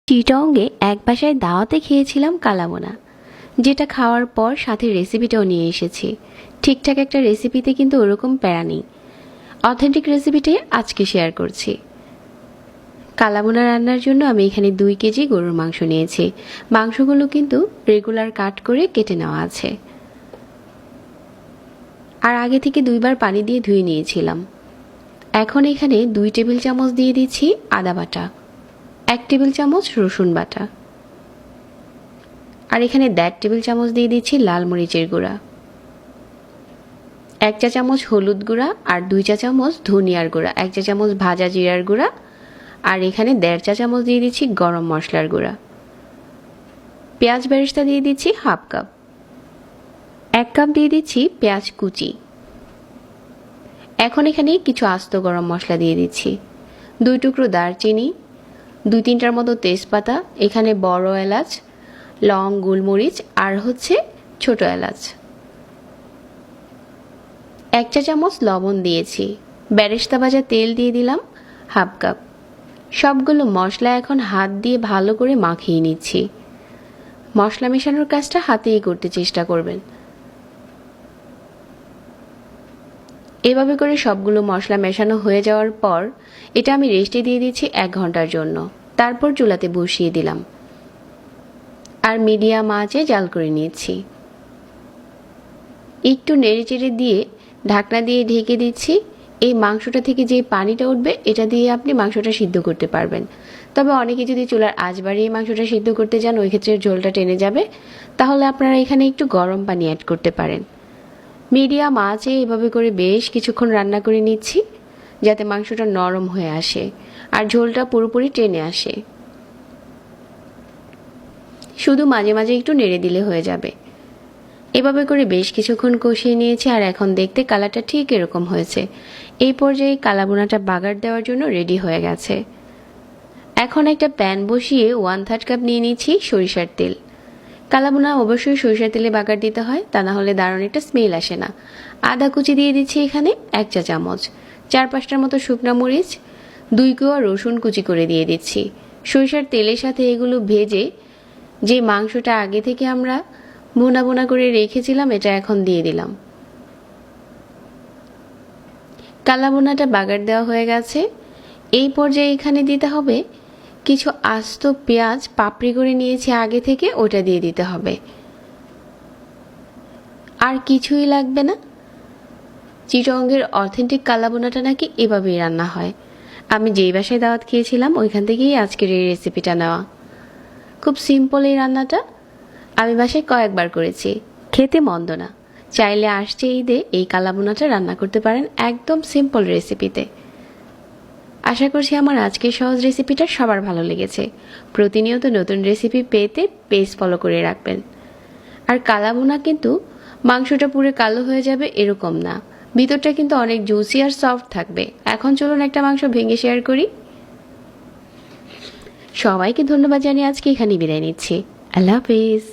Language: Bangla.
চিটংয়ে এক বাসায় দাওয়াতে খেয়েছিলাম কালাবোনা, যেটা খাওয়ার পর সাথে রেসিপিটাও নিয়ে এসেছি। ঠিকঠাক একটা রেসিপিতে কিন্তু ওরকম প্যারা নেই। অথেন্টিক রেসিপিটাই আজকে শেয়ার করছি। কালাবোনা রান্নার জন্য আমি এখানে 2 কেজি গরুর মাংস নিয়েছি। মাংসগুলো কিন্তু রেগুলার কাট করে কেটে নেওয়া আছে, আর আগে থেকে 2বার পানি দিয়ে ধুয়ে নিয়েছিলাম। এখন এখানে 2 টেবিল চামচ দিয়ে দিচ্ছি আদা বাটা, 1 টেবিল চামচ রসুন বাটা, আর এখানে 1.5 টেবিল চামচ দিয়ে দিচ্ছি লাল মরিচের গুঁড়া, 1 চা চামচ হলুদ গুঁড়া, আর 2 চা চামচ ধনিয়ার গুঁড়া, 1 চা চামচ ভাজা জিরার গুঁড়া, আর এখানে 1.5 চা চামচ দিয়ে দিচ্ছি গরম মশলার গুঁড়া। পেঁয়াজ বেরেস্তা দিয়ে দিচ্ছি হাফ কাপ, 1 কাপ দিয়ে দিচ্ছি পেঁয়াজ কুচি। এখন এখানে কিছু আস্ত গরম মশলা দিয়ে দিচ্ছি, 2 টুকরো দারচিনি, 2-3টার মতো তেজপাতা, এখানে বড় এলাচ, লং, গোলমরিচ, আর হচ্ছে ছোট এলাচ। 1 চা চামচ লবণ দিয়েছি। বেরেস্তা ভাজা তেল দিয়ে দিলাম হাফ কাপ। সবগুলো মশলা এখন হাত দিয়ে ভালো করে মাখিয়ে নিচ্ছি। মশলা মেশানোর কাজটা হাতেই করতে চেষ্টা করবেন। এভাবে করে সবগুলো মশলা মেশানো হয়ে যাওয়ার পর এটা আমি রেস্টে দিয়ে দিচ্ছি 1 ঘন্টার জন্য। তারপর চুলাতে বসিয়ে দিলাম আর মিডিয়াম আঁচে জাল করে নিয়েছি। একটু নেড়েচেড়ে দিয়ে ঢাকনা দিয়ে ঢেকে দিচ্ছি। এই মাংসটা থেকে যে পানিটা উঠবে এটা দিয়ে আপনি মাংসটা সিদ্ধ করতে পারবেন। তবে অনেকে যদি চুলার আঁচ বাড়িয়ে মাংসটা সিদ্ধ করতে যান, ওই ক্ষেত্রে ঝোলটা টেনে যাবে। তাহলে আপনারা এখানে একটু গরম পানি অ্যাড করতে পারেন। মিডিয়াম আঁচে এভাবে করে বেশ কিছুক্ষণ রান্না করে নিচ্ছি, যাতে মাংসটা নরম হয়ে আসে আর ঝোলটা পুরোপুরি টেনে আসে। শুধু মাঝে মাঝে একটু নেড়ে দিলে হয়ে যাবে। এভাবে করে বেশ কিছুক্ষণ কষিয়ে নিয়েছি, আর এখন দেখতে কালারটা ঠিক এরকম হয়েছে। এই পর্যায়ে কালাবোনাটা বাগার দেওয়ার জন্য রেডি হয়ে গেছে। এখন একটা প্যান বসিয়ে 1/3 কাপ নিয়ে নিচ্ছি সরিষার তেল। কালাবোনা অবশ্যই সরিষার তেলে বাগার দিতে হয়, তা না হলে দারুণ একটা স্মেল আসে না। আদা কুচি দিয়ে দিচ্ছি এখানে 1 চা চামচ, 4-5টার মতো শুকনা মরিচ, 2 কোয়া রসুন কুচি করে দিয়ে দিচ্ছি। সরিষার তেলের সাথে এগুলো ভেজে যে মাংসটা আগে থেকে আমরা বোনা বোনা করে রেখেছিলাম এটা এখন দিয়ে দিলাম। কালাবোনাটা বাগার দেওয়া হয়ে গেছে। এই পর্যায়ে এখানে দিতে হবে কিছু আস্ত পেঁয়াজ পাপড়ি করে নিয়েছি আগে থেকে, ওটা দিয়ে দিতে হবে। আর কিছুই লাগবে না। চিটংয়ের অথেন্টিক কালাবোনাটা নাকি এভাবেই রান্না হয়। আমি যেই বাসায় দাওয়াত খেয়েছিলাম ওইখান থেকেই আজকের এই রেসিপিটা নেওয়া। খুব সিম্পল এই রান্নাটা, আমি বাসায় কয়েকবার করেছি, খেতে মন্দ না। চাইলে আসছে ঈদে এই কালাবোনাটা রান্না করতে পারেন একদম সিম্পল রেসিপিতে। আশা করছি আমার আজকের সহজ রেসিপিটা সবার ভালো লেগেছে। প্রতিনিয়ত নতুন রেসিপি পেতে পেজ ফলো করে রাখবেন। আর কালাবোনা কিন্তু মাংসটা পুরো কালো হয়ে যাবে এরকম না, ভিতরটা কিন্তু অনেক জুসি আর সফট থাকবে। এখন চলুন একটা মাংস ভেঙে শেয়ার করি। সবাইকে ধন্যবাদ জানিয়ে আজকে এখানেই বিদায় নিচ্ছি। আল্লাহ হাফিজ।